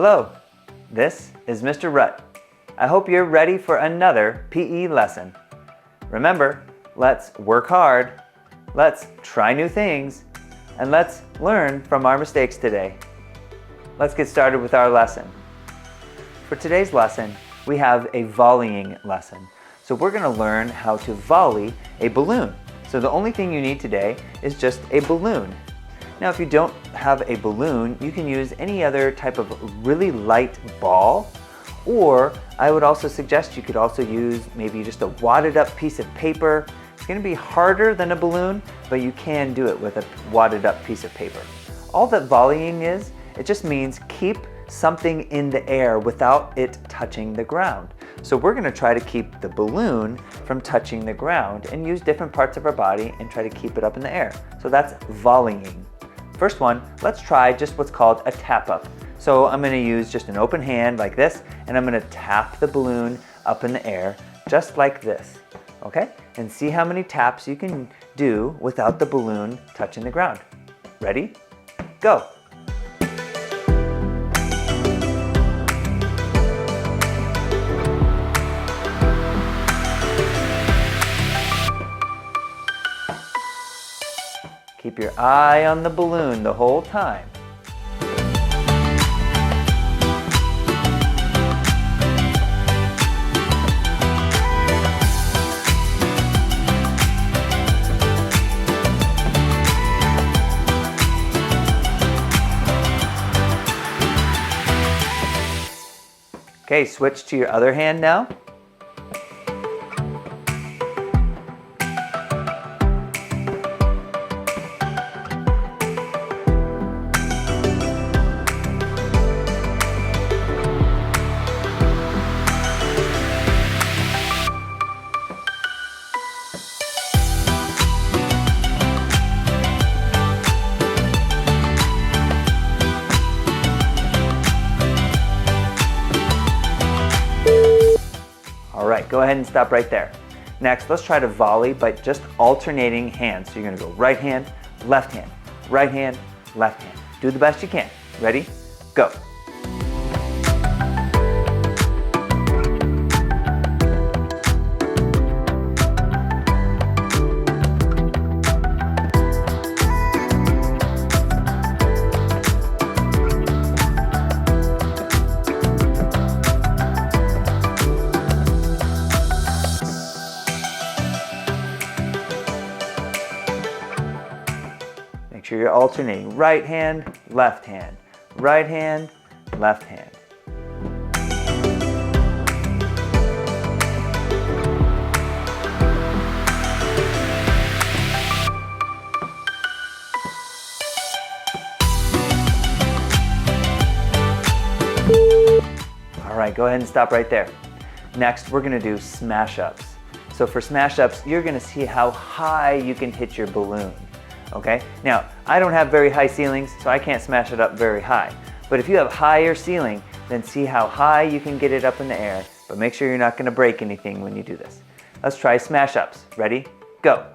Hello, this is Mr. Rutt. I hope you're ready for another PE lesson. Remember, let's work hard, let's try new things, and let's learn from our mistakes today. Let's get started with our lesson. For today's lesson, we have a volleying lesson. So we're going to learn how to volley a balloon. So the only thing you need today is just a balloon. Now, if you don't have a balloon, you can use any other type of really light ball, or I would also suggest you could also use maybe just a wadded up piece of paper. It's going to be harder than a balloon, but you can do it with a wadded up piece of paper. All that volleying is, it just means keep something in the air without it touching the ground. So we're going to try to keep the balloon from touching the ground and use different parts of our body and try to keep it up in the air. So that's volleying. First one, let's try just what's called a tap up. So I'm going to use just an open hand like this, and I'm going to tap the balloon up in the air just like this, okay? And see how many taps you can do without the balloon touching the ground. Ready? Go! Keep your eye on the balloon the whole time. Okay, switch to your other hand now. All right, go ahead and stop right there. Next, let's try to volley by just alternating hands. So you're gonna go right hand, left hand, right hand, left hand. Do the best you can. Ready? Go. Make sure you're alternating right hand, left hand, right hand, left hand. All right, go ahead and stop right there. Next, we're gonna do smash ups. So for smash ups, you're gonna see how high you can hit your balloon. Okay, now I don't have very high ceilings, so I can't smash it up very high. But if you have higher ceiling, then see how high you can get it up in the air, but make sure you're not going to break anything when you do this. Let's try smash ups. Ready? Go.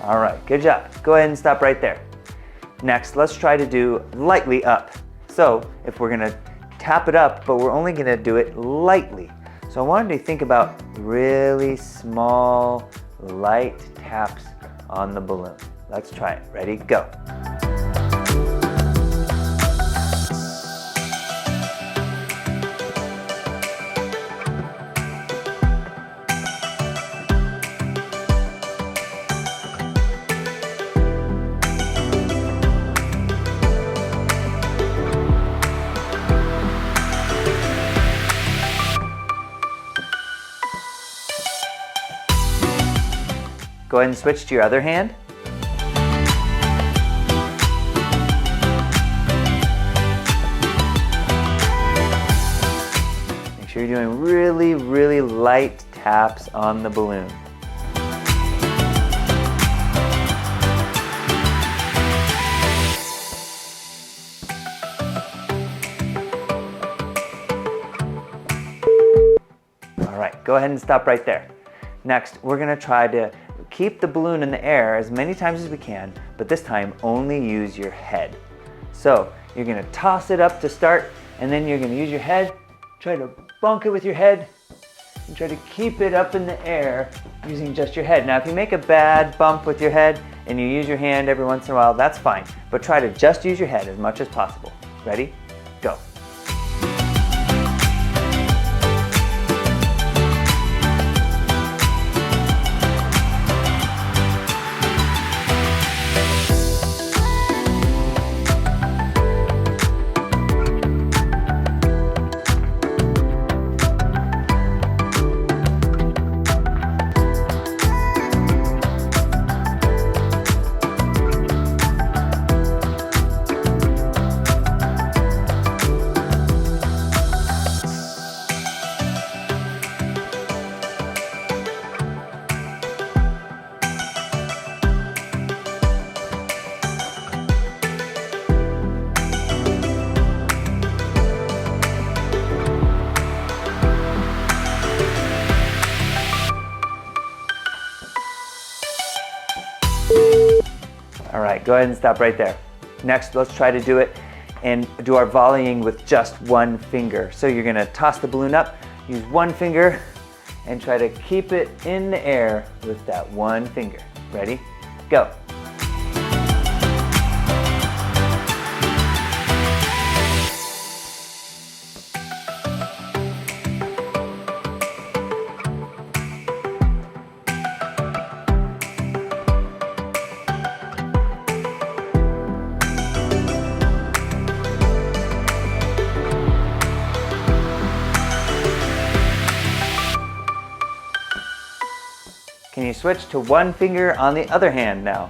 All right, good job. Go ahead and stop right there. Next, let's try to do lightly up. So if we're gonna tap it up, but we're only gonna do it lightly. So I wanted to think about really small, light taps on the balloon. Let's try it. Ready? Go. Go ahead and switch to your other hand. Make sure you're doing really, really light taps on the balloon. All right, go ahead and stop right there. Next, we're gonna try to keep the balloon in the air as many times as we can, but this time only use your head. So you're gonna toss it up to start, and then you're gonna use your head, try to bonk it with your head, and try to keep it up in the air using just your head. Now, if you make a bad bump with your head and you use your hand every once in a while, that's fine, but try to just use your head as much as possible. Ready? Go. All right, go ahead and stop right there. Next, let's try to do it and do our volleying with just one finger. So you're gonna toss the balloon up, use one finger, and try to keep it in the air with that one finger. Ready? Go. Can you switch to one finger on the other hand now?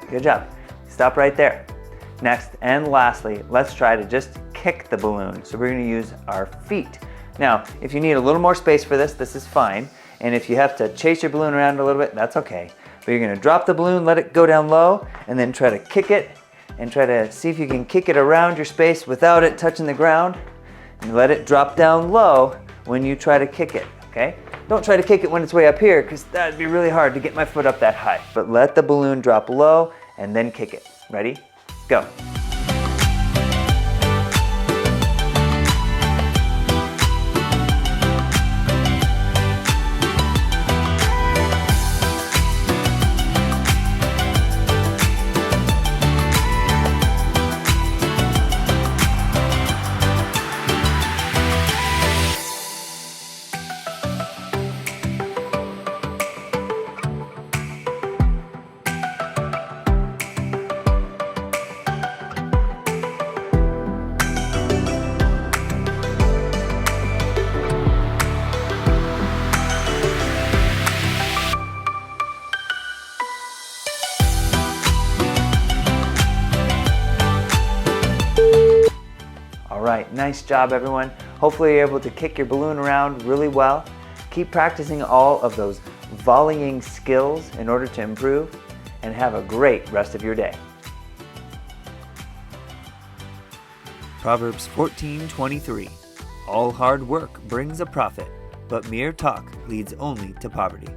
Good job. Stop right there. Next and lastly, let's try to just kick the balloon. So we're going to use our feet. Now, if you need a little more space for this, this is fine. And if you have to chase your balloon around a little bit, that's okay. But you're going to drop the balloon, let it go down low, and then try to kick it and try to see if you can kick it around your space without it touching the ground. And let it drop down low when you try to kick it, okay? Don't try to kick it when it's way up here because that'd be really hard to get my foot up that high. But let the balloon drop low and then kick it. Ready? Go. All right, nice job everyone. Hopefully you're able to kick your balloon around really well. Keep practicing all of those volleying skills in order to improve, and have a great rest of your day. Proverbs 14:23. All hard work brings a profit, but mere talk leads only to poverty.